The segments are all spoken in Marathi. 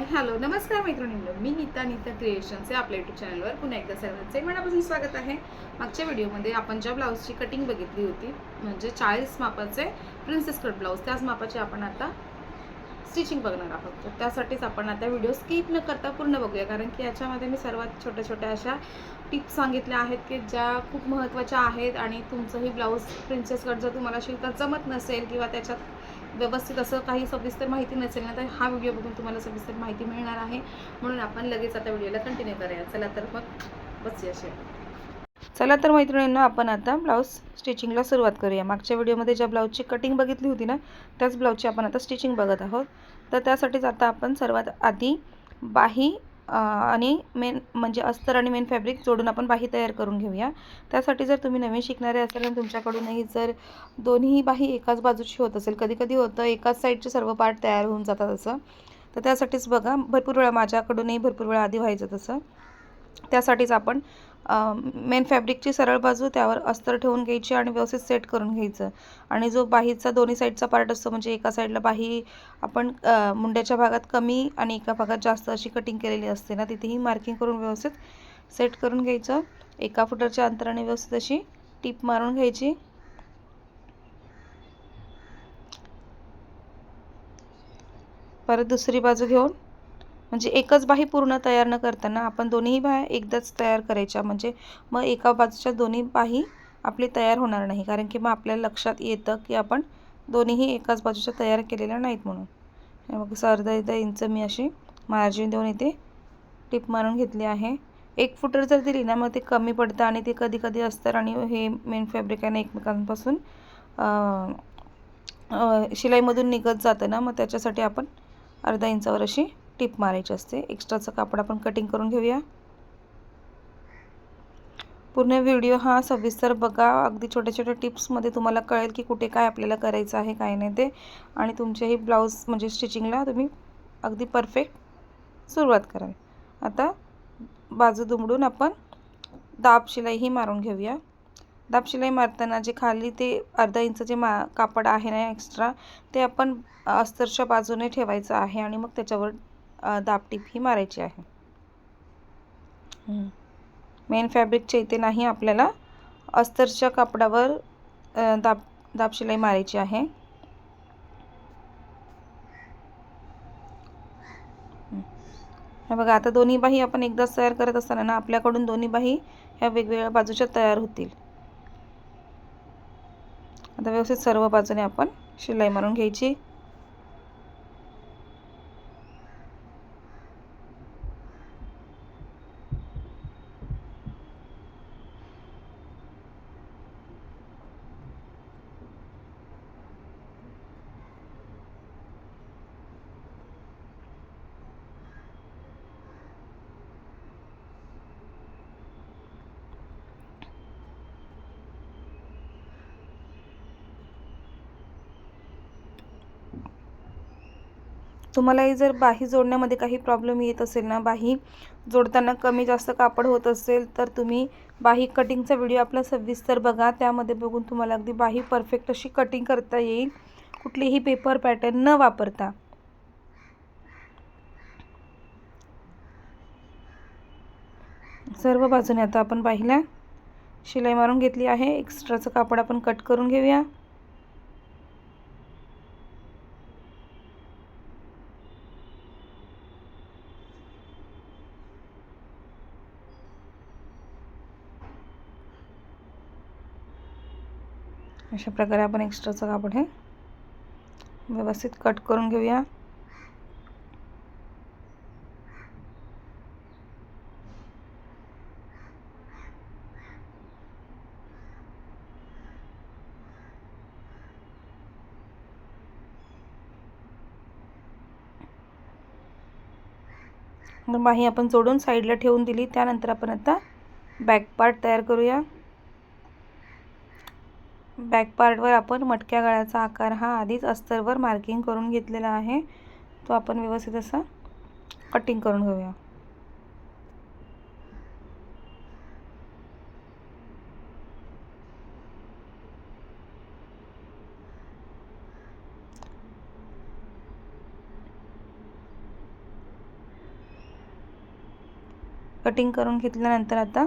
हाय हॅलो नमस्कार मैत्रिणींनो, मी नीता क्रिएशन्सचे आपल्या यूट्यूब चॅनलवर पुन्हा एकदा सर्वांचे मनापासून स्वागत आहे. मागच्या व्हिडिओमध्ये आपण ज्या ब्लाऊजची कटिंग बघितली होती, म्हणजे 40 मापाचे प्रिन्सेस कट ब्लाऊज, त्याच मापाचे आपण आता स्टिचिंग बघणार आहोत. तर त्यासाठीच आपण आता व्हिडिओ स्किप न करता पूर्ण बघूया, कारण की याच्यामध्ये मी सर्वात छोट्या छोट्या अशा टिप्स सांगितल्या आहेत की ज्या खूप महत्त्वाच्या आहेत. आणि तुमचंही ब्लाऊज प्रिन्सेस कट जर तुम्हाला शिवता जमत नसेल किंवा त्याच्यात व्यवस्थित असं काही सविस्तर माहिती नसेल ना, तर हा व्हिडिओ बघून तुम्हाला सविस्तर माहिती मिळणार आहे. म्हणून आपण लगेच आता व्हिडिओला कंटिन्यू करूया. चला तर मग बसूया शेवट. चला तर मैत्रिणींनो, आपण आता ब्लाऊज स्टिचिंगला सुरुवात करूया. मागच्या व्हिडिओमध्ये ज्या ब्लाऊजची कटिंग बघितली होती ना, त्याच ब्लाऊजची आपण आता स्टिचिंग बघत आहोत. तर त्यासाठीच आता आपण सर्वात आधी बाही आणि मेन म्हणजे अस्तर आणि मेन फॅब्रिक जोडून आपण बाही तयार करून घेऊया. त्यासाठी जर तुम्ही नवीन शिकणारे असाल आणि तुमच्याकडूनही जर दोन्ही बाही एकाच बाजूची होत असेल, कधी कधी होतं एकाच साईडचे सर्व पार्ट तयार होऊन जातात असं, तर त्यासाठीच बघा, भरपूर वेळा माझ्याकडूनही भरपूर वेळा आधी व्हायचं तसं. त्यासाठीच आपण मेन फॅब्रिकची सरळ बाजू त्यावर अस्तर ठेवून घ्यायची आणि व्यवस्थित सेट करून घ्यायचं. आणि जो बाहीचा दोन्ही साईडचा पार्ट असतो, म्हणजे एका साईडला बाही आपण मुंड्याच्या भागात कमी आणि एका भागात जास्त अशी कटिंग केलेली असते ना, तिथेही मार्किंग करून व्यवस्थित सेट करून घ्यायचं. 1 फुटाच्या अंतराने व्यवस्थित अशी टीप मारून घ्यायची. परत दुसरी बाजू घेऊन, म्हणजे एकच बाही पूर्ण तयार न करताना आपण दोन्ही बाह्या एकदाच तयार करायच्या, म्हणजे मग एका बाजूच्या दोन्ही बाही आपली तयार होणार नाही, कारण की मग आपल्याला लक्षात येतं की आपण दोन्हीही एकाच बाजूच्या तयार केलेल्या नाहीत म्हणून. मग अर्धा इंच मी अशी मार्जिन देऊन इथे टिप मारून घेतली आहे. 1 फुटर जर दिली ना, मग ते कमी पडतं आणि ते कधी कधी अस्तर आणि हे मेन फॅब्रिक आहे ना एकमेकांपासून शिलाईमधून निघत जातं ना, मग त्याच्यासाठी आपण अर्धा इंचावर अशी टिप मारायची असते. एक्स्ट्राचं कापड आपण कटिंग करून घेऊया. पूर्ण व्हिडिओ हा सविस्तर बघा. अगदी छोट्या छोट्या टिप्समध्ये तुम्हाला कळेल की कुठे काय आपल्याला करायचं आहे, काय नाही ते. आणि तुमच्याही ब्लाऊज म्हणजे स्टिचिंगला तुम्ही अगदी परफेक्ट सुरुवात कराल. आता बाजू दुमडून आपण दाब शिलाईही मारून घेऊया. दाब शिलाई मारताना जे खाली ते अर्धा इंच जे कापड आहे ना एक्स्ट्रा, ते आपण अस्तरच्या बाजूने ठेवायचं आहे आणि मग त्याच्यावर दाबटीप ही मारायची आहे. मेन फॅब्रिकच्या इथे नाही, आपल्याला अस्तरच्या कापडावर दाब शिलाई मारायची आहे. हे बघा, आता दोन्ही बाही आपण एकदाच तयार करत असताना ना, आपल्याकडून दोन्ही बाही ह्या वेगवेगळ्या बाजूच्या तयार होतील. आता व्यवस्थित सर्व बाजूने आपण शिलाई मारून घ्यायची. तुम्हालाही जर बाही जोडण्यामध्ये काही प्रॉब्लेम येत असेल ना, बाही जोडताना कमी जास्त कापड होत असेल, तर तुम्ही बाही कटिंगचा व्हिडिओ आपला सविस्तर बघा. त्यामध्ये बघून तुम्हाला अगदी बाही परफेक्ट अशी कटिंग करता येईल, कुठलीही पेपर पॅटर्न न वापरता. सर्व बाजूने आता आपण बाहीला शिलाई मारून घेतली आहे. एक्स्ट्राचं कापड आपण कट करून घेऊया. अशा प्रकारे आपण एक्स्ट्राचं कापड हे व्यवस्थित कट करून घेऊया. बाही आपण जोडून साईडला ठेवून दिली. त्यानंतर आपण आता बॅक पार्ट तयार करूया. बॅक पार्टवर आपण मटक्या गळ्याचा आकार हा आधीच अस्तरवर मार्किंग करून घेतलेला आहे, तो आपण व्यवस्थित असा कटिंग करून घेऊया. कटिंग करून घेतल्यानंतर आता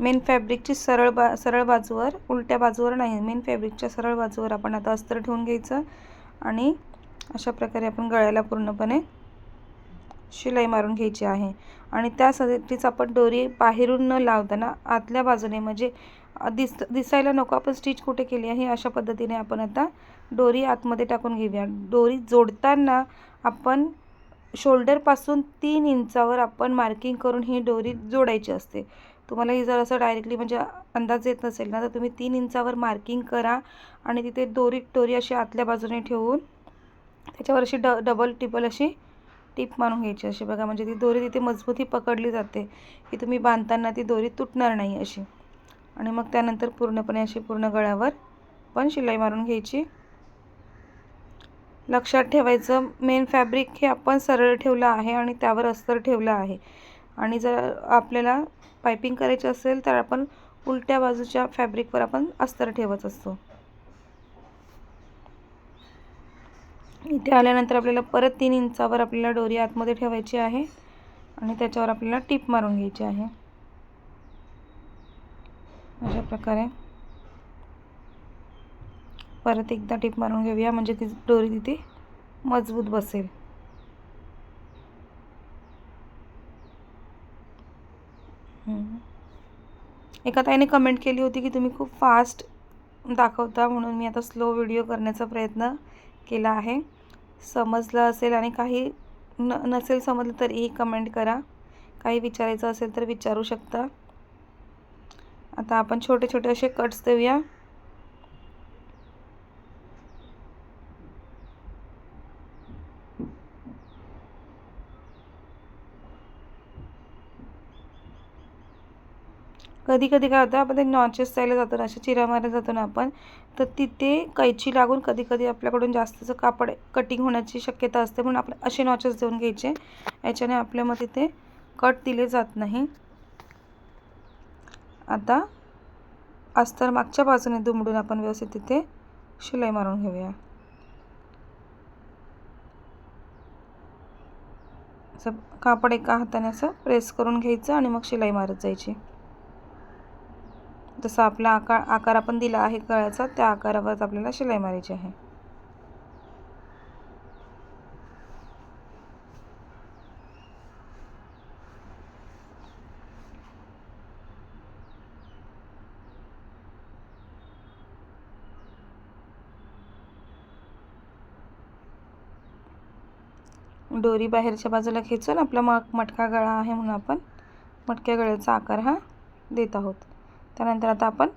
मेन फॅब्रिकची सरळ बाजूवर, उलट्या बाजूवर नाही, मेन फॅब्रिकच्या सरळ बाजूवर आपण आता अस्तर ठेवून घ्यायचं आणि अशा प्रकारे आपण गळ्याला पूर्णपणे शिलाई मारून घ्यायची आहे. आणि त्यासाठीच आपण दोरी बाहेरून न लावताना आतल्या बाजूने, म्हणजे दिसायला नको आपण स्टिच कुठे केली आहे अशा पद्धतीने आपण आता दोरी आतमध्ये टाकून घेऊया. दोरी जोडताना आपण शोल्डरपासून 3 इंचावर आपण मार्किंग करून ही दोरी जोडायची असते. तुम्हाला ही जर असं डायरेक्टली म्हणजे अंदाज येत नसेल ना, तर तुम्ही 3 इंचावर मार्किंग करा आणि तिथे दोरी अशी आतल्या बाजूने ठेवून त्याच्यावर अशी डबल टिबल अशी टीप मारून घ्यायची अशी बघा. म्हणजे ती दोरी तिथे मजबूती पकडली जाते की तुम्ही बांधताना ती दोरी तुटणार नाही अशी. आणि मग त्यानंतर पूर्णपणे अशी पूर्ण गळ्यावर पण शिलाई मारून घ्यायची. लक्षात ठेवायचं, मेन फॅब्रिक हे आपण सरळ ठेवलं आहे आणि त्यावर अस्तर ठेवलं आहे. आणि जर आपल्याला पायपिंग करायची असेल तर आपण उलट्या बाजूच्या फॅब्रिकवर आपण अस्तर ठेवत असतो. इथे आल्यानंतर आपल्याला परत 3 इंचावर आपल्याला दोरी आतमध्ये ठेवायची आहे आणि त्याच्यावर आपल्याला टीप मारून घ्यायची आहे. अशा प्रकारे परत एकदा टीप मारून घेऊया, म्हणजे ती दोरी तिथे मजबूत बसेल. एका ताईने कमेंट केली होती की तुम्ही खूप फास्ट दाखवता, म्हणून मी आता स्लो व्हिडिओ करण्याचा प्रयत्न केला आहे. समजलं असेल आणि काही नसेल समजलं तरीही कमेंट करा. काही विचारायचं असेल तर विचारू शकता. आता आपण छोटे छोटे असे कट्स देऊया. कधी कधी काय होतं, आपण ते नॉचेस द्यायला जातो ना, अशा चिरा मारायला जातो ना आपण, तर तिथे कैची लागून कधी कधी आपल्याकडून जास्तचं कापड कटिंग होण्याची शक्यता असते. म्हणून आपण असे नॉचेस देऊन घ्यायचे. याच्याने आपल्यामध्ये ते कट दिले जात नाही. आता अस्तर मागच्या बाजूने दुमडून आपण व्यवस्थित तिथे शिलाई मारून घेऊया. असं कापड एका हाताने असं प्रेस करून घ्यायचं आणि मग शिलाई मारत जायची. जसा आपला आकार आपण दिला आहे गळ्याचा, त्या आकारावर आपल्याला शिलाई मारायची आहे. दोरी बाहेरच्या बाजूला खेचून आपला मटका गळा आहे म्हणून आपण मटक्या गळ्याचा आकार हा देत आहोत. त्यानंतर आता आपण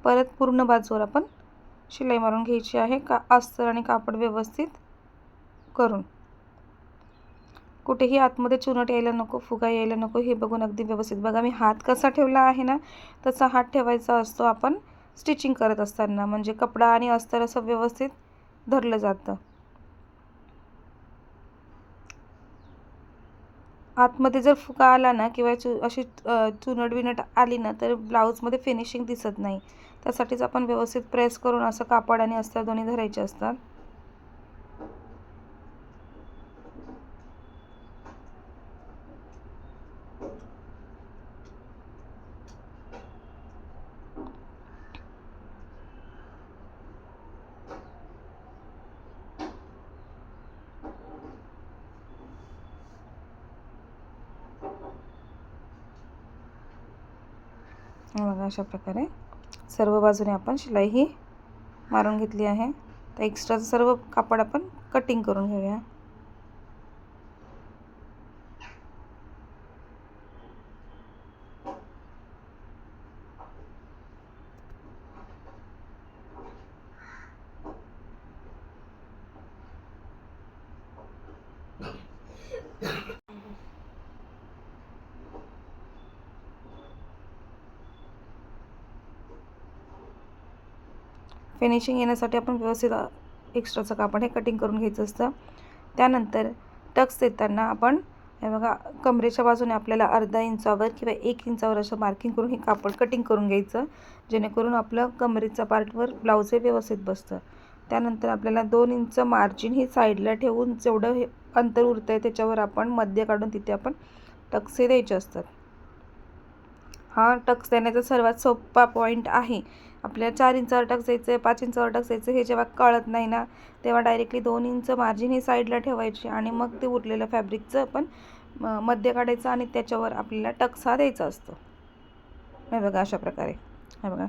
परत पूर्ण बाजूवर आपण शिलाई मारून घ्यायची आहे, अस्तर आणि कापड व्यवस्थित करून. कुठेही आतमध्ये चुनट यायला नको, फुगा यायला नको, हे बघून अगदी व्यवस्थित. बघा मी हात कसा ठेवला आहे ना, तसा हात ठेवायचा असतो आपण स्टिचिंग करत असताना, म्हणजे कपडा आणि अस्तर असं व्यवस्थित धरलं जातं. आतमध्ये जर फुगा आला ना किंवा अशी चुनट बिनट आली ना, तर ब्लाऊजमध्ये फिनिशिंग दिसत नाही. त्यासाठीच आपण व्यवस्थित प्रेस करून असं कापड आणि अस्तर दोन्ही धरायचे असतात. बघा अशा प्रकारे सर्व बाजूने आपण शिलाई ही मारून घेतली आहे. तर एक्स्ट्राचं सर्व कापड आपण कटिंग करून घेऊया. फिनिशिंग येण्यासाठी आपण व्यवस्थित एक्स्ट्राचं कापड हे कटिंग करून घ्यायचं असतं. त्यानंतर टक्स देताना आपण हे बघा, कमरेच्या बाजूने आपल्याला अर्धा इंचावर किंवा 1 इंचावर असं मार्किंग करून हे कापड कटिंग करून घ्यायचं, जेणेकरून आपलं कमरेचा पार्टवर ब्लाऊज हे व्यवस्थित बसतं. त्यानंतर आपल्याला 2 इंच मार्जिन ही साईडला ठेवून जेवढं हे अंतर उरतं आहे त्याच्यावर आपण मध्य काढून तिथे आपण टक्स हे द्यायचे असतात. हा टक्स देण्याचा सर्वात सोपा पॉईंट आहे. आपल्याला 4 इंचावर टक्स द्यायचं आहे, 5 इंचावर टक्स द्यायचं हे जेव्हा कळत नाही ना, तेव्हा डायरेक्टली 2 इंच मार्जिन ही साईडला ठेवायची आणि मग ते उरलेलं फॅब्रिकचं आपण मध्य काढायचं आणि त्याच्यावर आपल्याला टक्स हा द्यायचा असतो. हे बघा अशा प्रकारे. हे बघा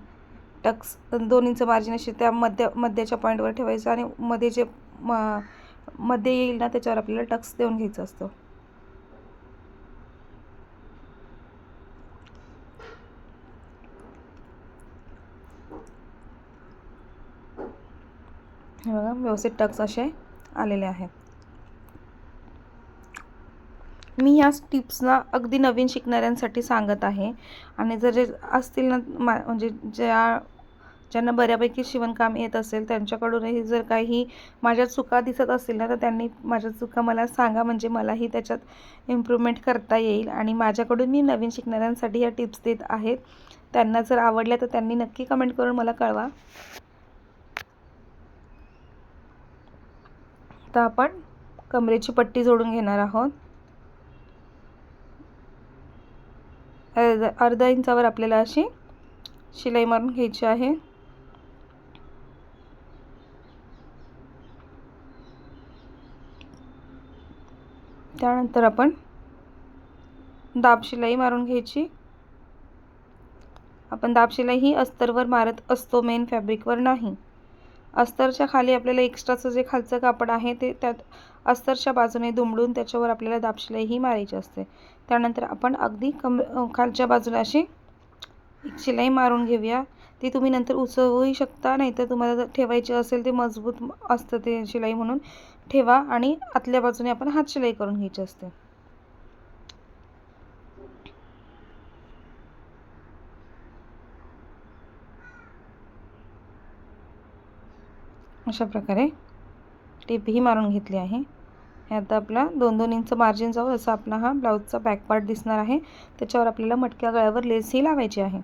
टक्स 2 इंच मार्जिन अशी त्या मध्याच्या पॉईंटवर ठेवायचं आणि मध्ये जे मध्ये येईल ना त्याच्यावर आपल्याला टक्स देऊन घ्यायचं असतं. हे बघा व्यवस्थित टक्स असे आलेले आहेत. मी ह्या टिप्सना अगदी नवीन शिकणाऱ्यांसाठी सांगत आहे आणि जर जे असतील ना म्हणजे ज्यांना बऱ्यापैकी शिवणकाम येत असेल त्यांच्याकडूनही जर काही माझ्या चुका दिसत असतील ना तर त्यांनी माझ्या चुका मला सांगा, म्हणजे मलाही त्याच्यात इम्प्रूव्हमेंट करता येईल. आणि माझ्याकडून मी नवीन शिकणाऱ्यांसाठी या टिप्स देत आहेत. त्यांना जर आवडल्या तर त्यांनी नक्की कमेंट करून मला कळवा. आता आपण कमरेची पट्टी जोडून घेणार आहोत. अर्धा इंचावर आपल्याला अशी शिलाई मारून घ्यायची आहे. त्यानंतर आपण दाब शिलाई मारून घ्यायची. आपण दाब शिलाई ही अस्तरवर मारत असतो, मेन फॅब्रिकवर नाही. अस्तरच्या खाली आपल्याला एक्स्ट्राचं जे खालचं कापड आहे ते त्यात अस्तरच्या बाजूने दुमडून त्याच्यावर आपल्याला दाब शिलाई ही मारायची असते. त्यानंतर आपण अगदी खालच्या बाजूला अशी एक शिलाई मारून घेऊया. ती तुम्ही नंतर उसळूही शकता, नाहीतर तुम्हाला ठेवायची असेल ते मजबूत असतं ते शिलाई म्हणून ठेवा. आणि आतल्या बाजूने आपण हात शिलाई करून घ्यायची असते. अशा प्रकारे टिप ही मारून घेतली आहे. हे आता आपला 2-2 इंच मार्जिन जाऊ असा आपला हा ब्लाऊजचा बॅक पार्ट दिसणार आहे. त्याच्यावर आपल्याला मटक्या गळ्यावर लेस ही लावायची आहे.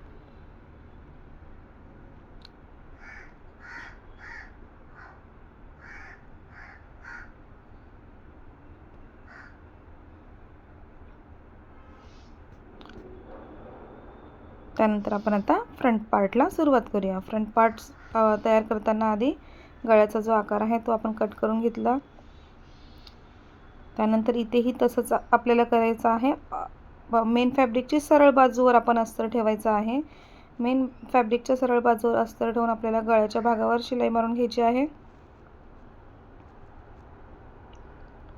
त्यानंतर आपण आता फ्रंट पार्टला सुरुवात करूया. फ्रंट पार्ट तयार करताना आधी गळ्याचा जो आकार आहे तो आपण कट करून घेतला. त्यानंतर इथेही तसंच आपल्याला करायचं आहे. मेन फॅब्रिकची सरळ बाजूवर आपण अस्तर ठेवायचं आहे. मेन फॅब्रिकच्या सरळ बाजूवर अस्तर ठेवून आपल्याला गळ्याच्या भागावर शिलाई मारून घ्यायची आहे.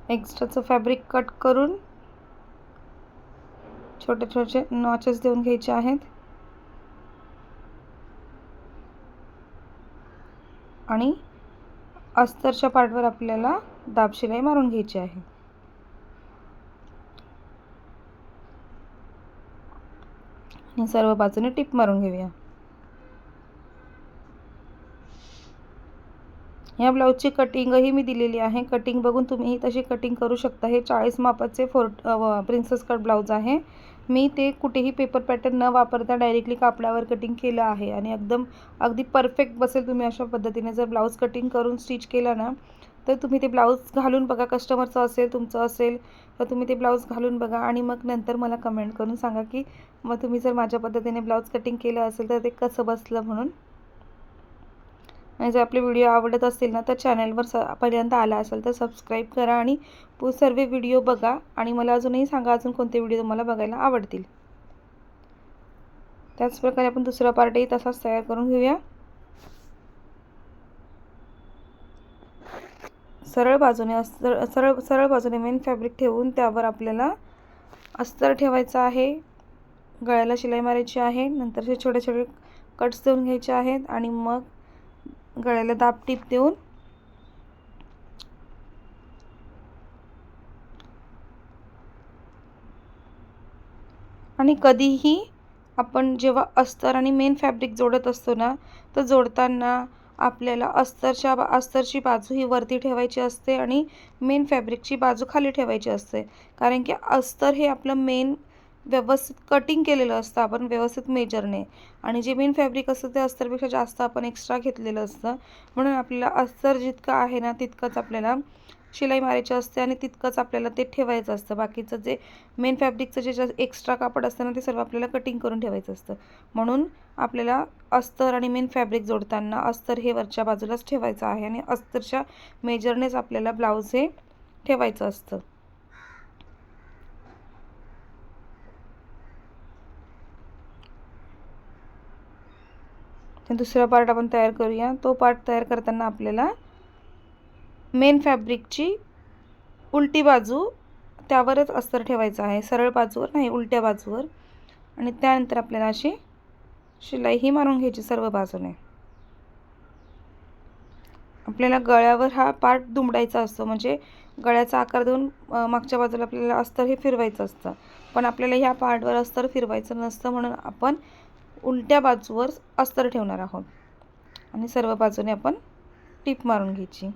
एक्स्ट्राचं फॅब्रिक कट करून छोटे छोटे नॉचेस देऊन घ्यायचे आहेत. आणि अस्तरच्या पार्टवर आपल्याला दाब शिलाई मारून घ्यायची आहे. आणि सर्व बाजूने टिप मारून घेऊया. या ब्लाऊजची कटिंगही मी दिलेली आहे. कटिंग बघून तुम्हीही तशी कटिंग करू शकता. हे 40 मापाचे प्रिन्सेस कट ब्लाऊज आहे. मी ते कुठेही पेपर पॅटर्न न वापरता डायरेक्टली कापडावर कटिंग केलं आहे आणि अगदी परफेक्ट बसेल. तुम्ही अशा पद्धतीने जर ब्लाऊज कटिंग करून स्टिच केला ना तर तुम्ही ते ब्लाऊज घालून बघा. कस्टमरचं असेल तुमचं असेल तर तुम्ही ते ब्लाऊज घालून बघा आणि मग नंतर मला कमेंट करून सांगा की मग तुम्ही जर माझ्या पद्धतीने ब्लाऊज कटिंग केलं असेल तर ते कसं बसलं म्हणून. आणि जर आपले व्हिडिओ आवडत असतील ना तर चॅनलवर पर्यंत आला असेल तर सबस्क्राईब करा आणि सर्व व्हिडिओ बघा. आणि मला अजूनही सांगा अजून कोणते व्हिडिओ तुम्हाला बघायला आवडतील. त्याचप्रकारे आपण दुसरा पार्टही तसाच तयार करून घेऊया. सरळ बाजूने मेन फॅब्रिक ठेवून त्यावर आपल्याला अस्तर ठेवायचं आहे. गळ्याला शिलाई मारायची आहे. नंतर हे छोटे छोटे कट्स देऊन घ्यायचे आहेत आणि मग गळ्याला दाब टीप देऊन आणि कधीही आपण जेव्हा अस्तर आणि मेन फॅब्रिक जोडत असतो ना तर जोडताना आपल्याला अस्तरची बाजू ही वरती ठेवायची असते आणि मेन फॅब्रिकची बाजू खाली ठेवायची असते. कारण की अस्तर हे आपलं मेन व्यवस्थित कटिंग केलेलं असतं आपण व्यवस्थित मेजरने, आणि जे मेन फॅब्रिक असतं ते अस्तरपेक्षा जास्त आपण एक्स्ट्रा घेतलेलं असतं. म्हणून आपल्याला अस्तर जितकं आहे ना तितकंच आपल्याला शिलाई मारायची असते आणि तितकंच आपल्याला ते ठेवायचं असतं. बाकीचं जे मेन फॅब्रिकचं जे एक्स्ट्रा कापड असतं ना ते सर्व आपल्याला कटिंग करून ठेवायचं असतं. म्हणून आपल्याला अस्तर आणि मेन फॅब्रिक जोडताना अस्तर हे वरच्या बाजूलाच ठेवायचं आहे आणि अस्तरच्या मेजरनेच आपल्याला ब्लाऊज हे ठेवायचं असतं. दुसरा पार्ट आपण तयार करूया. तो पार्ट तयार करताना आपल्याला मेन फॅब्रिकची उलटी बाजू त्यावरच अस्तर ठेवायचं आहे, सरळ बाजूवर नाही, उलट्या बाजूवर. आणि त्यानंतर आपल्याला अशी शिलाई ही मारून घ्यायची सर्व बाजूने. आपल्याला गळ्यावर हा पार्ट दुमडायचा असतो, म्हणजे गळ्याचा आकार देऊन मागच्या बाजूला आपल्याला अस्तर हे फिरवायचं असतं. पण आपल्याला ह्या पार्टवर अस्तर फिरवायचं नसतं, म्हणून आपण उलट्या बाजूवर अस्तर ठेवणार आहोत आणि सर्व बाजूने आपण टीप मारून घ्यायची.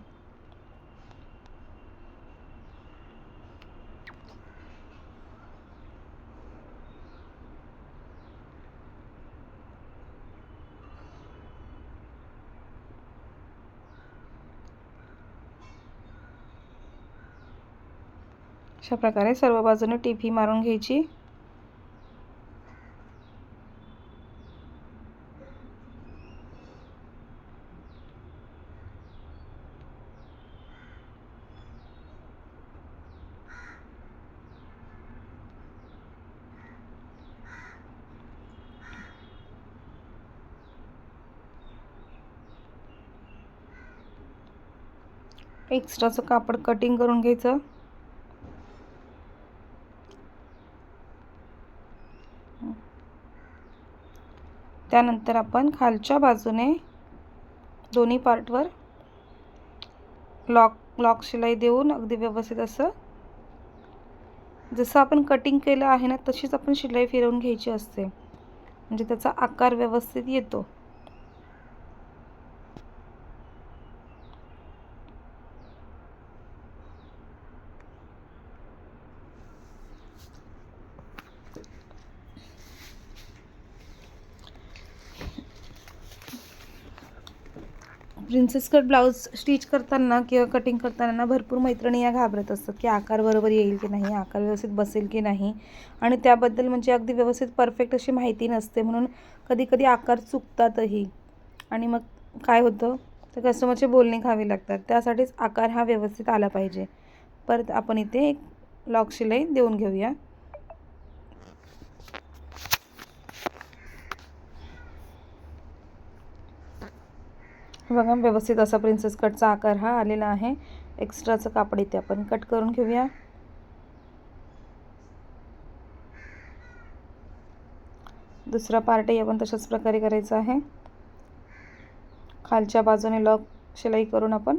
अशा प्रकारे सर्व बाजूने टीप ही मारून घ्यायची. एक्स्ट्राचं कापड कटिंग करून घ्यायचं. त्यानंतर आपण खालच्या बाजूने दोन्ही पार्टवर लॉक शिलाई देऊन अगदी व्यवस्थित असं जसं आपण कटिंग केलं आहे ना तशीच आपण शिलाई फिरवून घ्यायची असते, म्हणजे त्याचा आकार व्यवस्थित येतो. प्रिन्सेस कट ब्लाऊज स्टिच करताना किंवा कटिंग करताना भरपूर मैत्रिणी या घाबरत असतात की आकार बरोबर येईल की नाही, आकार व्यवस्थित बसेल की नाही, आणि त्याबद्दल म्हणजे अगदी व्यवस्थित परफेक्ट अशी माहिती नसते. म्हणून कधी कधी आकार चुकतातही आणि मग काय होतं तर कस्टमरचे बोलणे खावे लागतात. त्यासाठीच आकार हा व्यवस्थित आला पाहिजे. परत आपण इथे एक लॉक शिलाई देऊन घेऊया. बघा व्यवस्थित असा प्रिन्सेस कटचा आकार हा आलेला आहे. एक्स्ट्राचं कापड इथे आपण कट करून घेऊया. दुसरा पार्टही आपण तशाच प्रकारे करायचा आहे. खालच्या बाजूने लॉक शिलाई करून आपण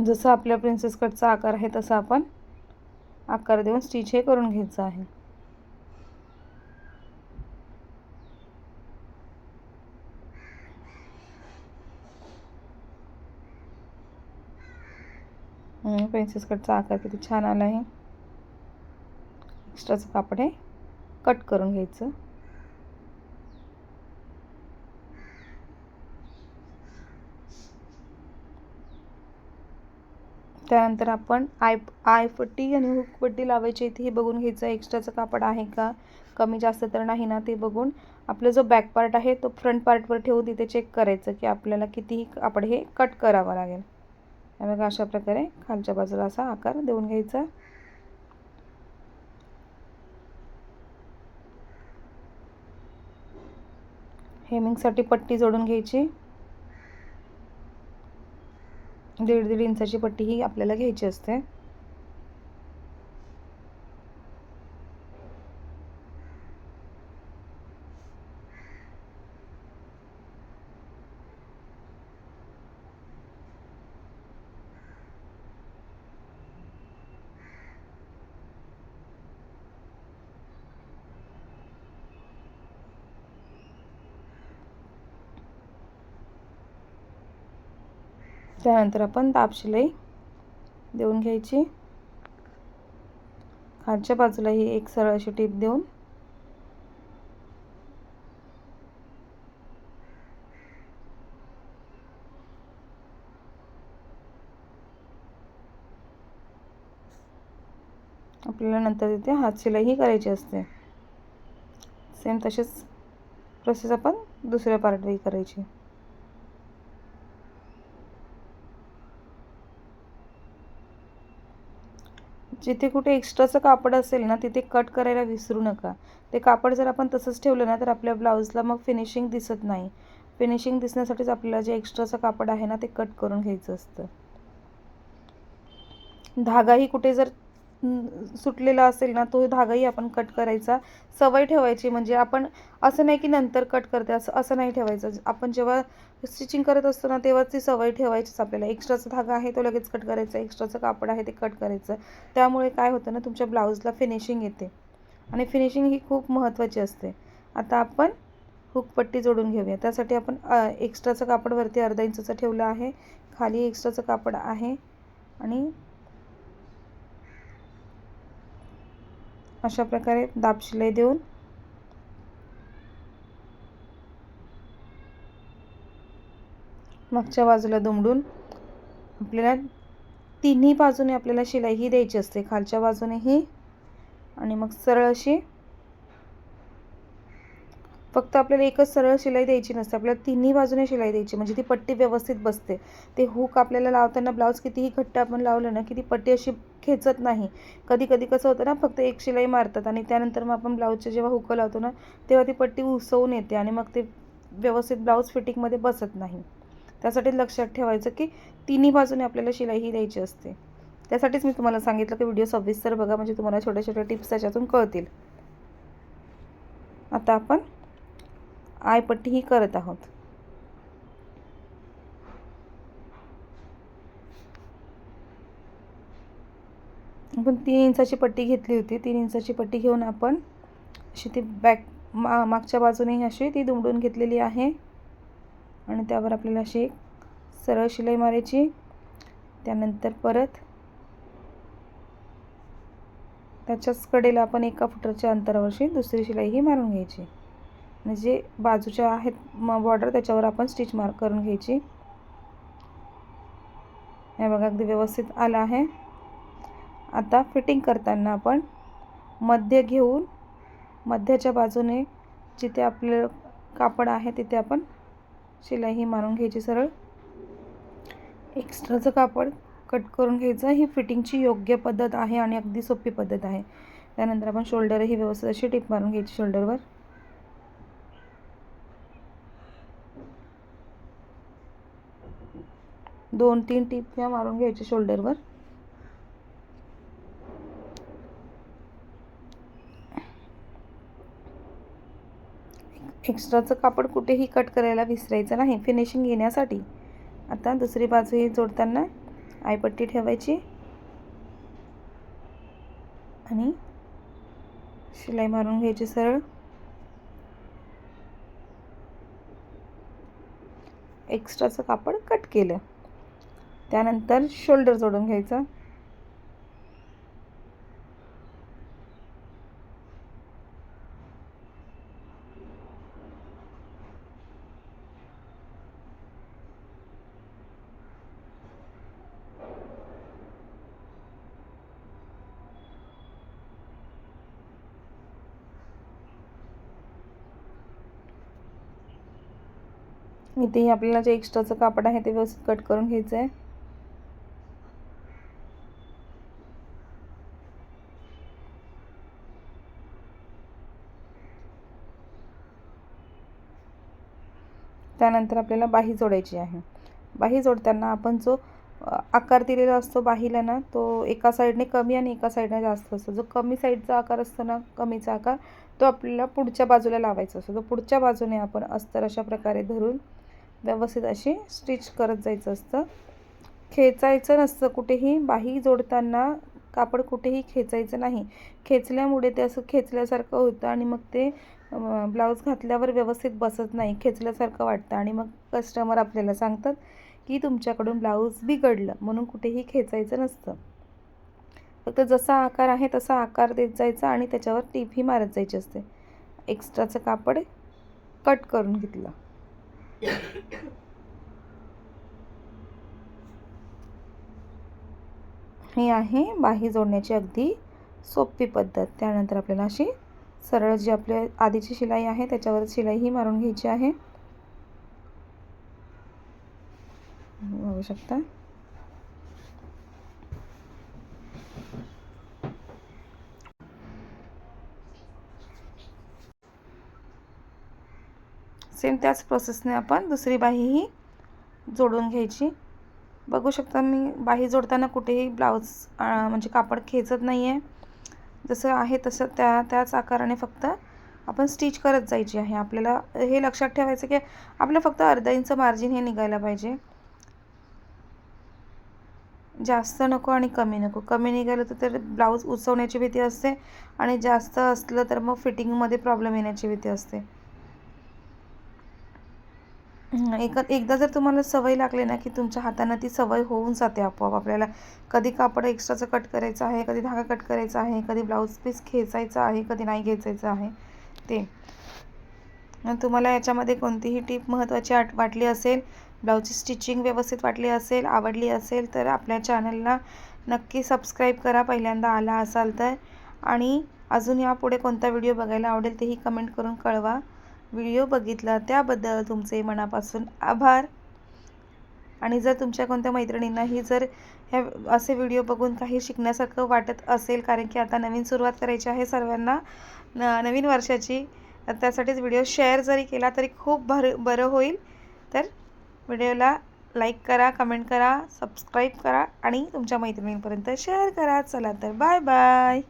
जसं आपल्या प्रिन्सेस कटचा आकार आहे तसा आपण आकार देऊन स्टिच हे करून घ्यायचं आहे. प्रिन्सेस कटचा आकार किती छान आला आहे. एक्स्ट्राचं कापड हे कट करून घ्यायचं. त्यानंतर आपण आयपट्टी आणि हुकपट्टी लावायची इथे हे बघून घ्यायचं. एक्स्ट्राचं कापड आहे का, कमी जास्त तर नाही ना ते बघून आपला जो बॅक पार्ट आहे तो फ्रंट पार्टवर ठेवून तिथे चेक करायचं की आपल्याला कितीही कापड हे कट करावं लागेल. बघा अशा प्रकारे खालच्या बाजूला असा आकार देऊन घ्यायचा. हेमिंगसाठी पट्टी जोडून घ्यायची. 1.5 इंचाची पट्टी ही आपल्याला घ्यायची असते. त्यानंतर आपण दाब शिलाई देऊन घ्यायची. खालच्या बाजूला ही एक सरळ अशी टीप देऊन आपल्याला नंतर तिथे हात शिलाईही करायची असते. सेम तसेच प्रोसेस आपण दुसऱ्या पार्टवरही करायची. जिथे कुठे एक्स्ट्राचं कापड असेल ना तिथे कट करायला विसरू नका. ते कापड जर आपण तसंच ठेवलं ना तर आपल्या ब्लाऊजला मग फिनिशिंग दिसत नाही. फिनिशिंग दिसण्यासाठीच आपल्याला जे एक्स्ट्राचं कापड आहे ना ते कट करून घ्यायचं असतं. धागाही कुठे जर सुटलेला असेल ना तो धागाही आपण कट करायचा सवय ठेवायची. म्हणजे आपण असं नाही की नंतर कट करते असं नाही ठेवायचं. आपण जेव्हा स्टिचिंग करत असतो ना तेव्हाच ती सवय ठेवायचीच आपल्याला. एक्स्ट्राचा धागा आहे तो लगेच कट करायचा, एक्स्ट्राचं कापड आहे ते कट करायचं. त्यामुळे काय होतं ना तुमच्या ब्लाऊजला फिनिशिंग येते आणि फिनिशिंग ही खूप महत्त्वाची असते. आता आपण हुकपट्टी जोडून घेऊया. त्यासाठी आपण एक्स्ट्राचं कापड वरती अर्धा इंचचं ठेवलं आहे, खाली एक्स्ट्राचं कापड आहे आणि अशा प्रकारे दाब शिलाई देऊन मागच्या बाजूला दुमडून आपल्याला तिन्ही बाजूने आपल्याला शिलाई ही द्यायची असते, खालच्या बाजूनेही आणि मग सरळ अशी. फक्त आपल्याला एकच सरळ शिलाई द्यायची नसते, आपल्याला तिन्ही बाजूने शिलाई द्यायची म्हणजे ती पट्टी व्यवस्थित बसते. ते हुक आपल्याला लावताना ब्लाऊज कितीही घट्ट आपण लावलं ना की ती पट्टी अशी खेचत नाही. कधी कधी कसं होतं ना फक्त एक शिलाई मारतात आणि त्यानंतर मग आपण ब्लाऊजचे जेव्हा हुकं लावतो ना तेव्हा ती पट्टी उसवून येते आणि मग ते व्यवस्थित ब्लाऊज फिटिंगमध्ये बसत नाही. त्यासाठी लक्षात ठेवायचं की तिन्ही बाजूने आपल्याला शिलाई ही द्यायची असते. त्यासाठीच मी तुम्हाला सांगितलं की व्हिडिओ सविस्तर बघा म्हणजे तुम्हाला छोट्या छोट्या टिप्स त्याच्यातून कळतील. आता आपण आयपट्टी ही करत आहोत. आपण 3 इंचाची पट्टी घेतली होती. 3 इंचाची पट्टी घेऊन आपण अशी ती मागच्या बाजूने अशी ती दुमडून घेतलेली आहे आणि त्यावर आपल्याला अशी एक सरळ शिलाई मारायची. त्यानंतर परत त्याच्याच कडेला आपण 1 फुटाच्या अंतरावरची दुसरी शिलाई ही मारून घ्यायची. म्हणजे बाजूच्या आहेत बॉर्डर त्याच्यावर आपण स्टिच मार्क करून घ्यायची. हे बघा अगदी व्यवस्थित आलं आहे. आता फिटिंग करताना आपण मध्य घेऊन मध्याच्या बाजूने जिथे आपलं कापड आहे तिथे आपण शिलाई ही मारून घ्यायची सरळ. एक्स्ट्राचं कापड कट करून घ्यायचं. ही फिटिंगची योग्य पद्धत आहे आणि अगदी सोपी पद्धत आहे. त्यानंतर आपण शोल्डरही व्यवस्थित अशी टिप मारून घ्यायची शोल्डरवर. 2-3 टिप या मारून घ्यायची शोल्डरवर. एक्स्ट्राचं कापड कुठेही कट करायला विसरायचं नाही फिनिशिंग येण्यासाठी. आता दुसरी बाजू ही जोडताना आयपट्टी ठेवायची आणि शिलाई मारून घ्यायची सरळ. एक्स्ट्राचं कापड कट केलं. त्यानंतर शोल्डर जोडून घ्यायचं. इथेही आपल्याला जे एक्स्ट्राचं कापड आहे ते व्यवस्थित कट करून घ्यायचं आहे. त्यानंतर आपल्याला बाही जोडायची आहे. बाही जोडताना आपण जो आकार दिलेला असतो बाहीला ना तो एका साईडने कमी आणि एका साईडने जास्त असतो. जो कमी साईडचा आकार असतो ना कमीचा आकार तो आपल्याला पुढच्या बाजूला लावायचा असतो. तो पुढच्या बाजूने आपण अस्तर अशा प्रकारे धरून व्यवस्थित अशी स्टिच करत जायचं असतं. खेचायचं नसतं कुठेही. बाही जोडताना कापड कुठेही खेचायचं नाही. खेचल्यामुळे ते असं खेचल्यासारखं होतं आणि मग ते ब्लाऊज घातल्यावर व्यवस्थित बसत नाही, खेचल्यासारखं वाटतं आणि मग कस्टमर आपल्याला सांगतात की तुमच्याकडून ब्लाऊज बिघडलं. म्हणून कुठेही खेचायचं नसतं. फक्त जसा आकार आहे तसा आकार देत जायचा आणि त्याच्यावर टीप ही मारत जायची असते. एक्स्ट्राचं कापड कट करून घेतलं. ही आहे बाही जोडण्याची अगदी सोपी पद्धत. त्यानंतर आपल्याला अशी सरळ जी आपल्या आधीची शिलाई आहे त्याच्यावर शिलाई ही मारून घ्यायची आहे. बघू शकता. सेम त्याच प्रोसेसने आपण दुसरी बाहीही जोडून घ्यायची. बघू शकता मी बाही जोडताना कुठेही ब्लाऊज म्हणजे कापड खेचत नाही आहे. जसं आहे तसं त्याच आकाराने फक्त आपण स्टिच करत जायची आहे. आपल्याला हे लक्षात ठेवायचं की आपलं फक्त अर्धा इंच मार्जिन हे निघायला पाहिजे. जास्त नको आणि कमी नको. कमी निघालं तर ब्लाऊज उसवण्याची भीती असते आणि जास्त असलं तर मग फिटिंगमध्ये प्रॉब्लेम येण्याची भीती असते. एकदा जर तुम्हाला सवय लागली ना की तुमच्या हाताने ती सवय होऊन जाते आपोआप. आपल्याला कधी कापड एक्स्ट्राचं कट करायचं आहे, कधी धागा कट करायचा आहे, कधी ब्लाऊज पीस खेचायचा आहे, कधी नाही खेचायचं आहे ते. तुम्हाला याच्यामध्ये कोणतीही टिप महत्त्वाची वाटली असेल, ब्लाऊजची स्टिचिंग व्यवस्थित वाटली असेल, आवडली असेल तर आपल्या चॅनलला नक्की सबस्क्राईब करा पहिल्यांदा आला असाल तर. आणि अजून यापुढे कोणता व्हिडिओ बघायला आवडेल तेही कमेंट करून कळवा. व्हिडिओ बघितला त्याबद्दल तुमचे मनापासून आभार. आणि जर तुमच्या कोणत्या मैत्रिणींनाही जर असे व्हिडिओ बघून काही शिकण्यासारखं वाटत असेल, कारण की आता नवीन सुरुवात करायची आहे सर्वांना नवीन वर्षाची, त्यासाठीच व्हिडिओ शेअर जरी केला तरी खूप बरं होईल. तर व्हिडिओला लाईक करा, कमेंट करा, सबस्क्राईब करा आणि तुमच्या मैत्रिणींपर्यंत शेअर करा. चला तर बाय बाय.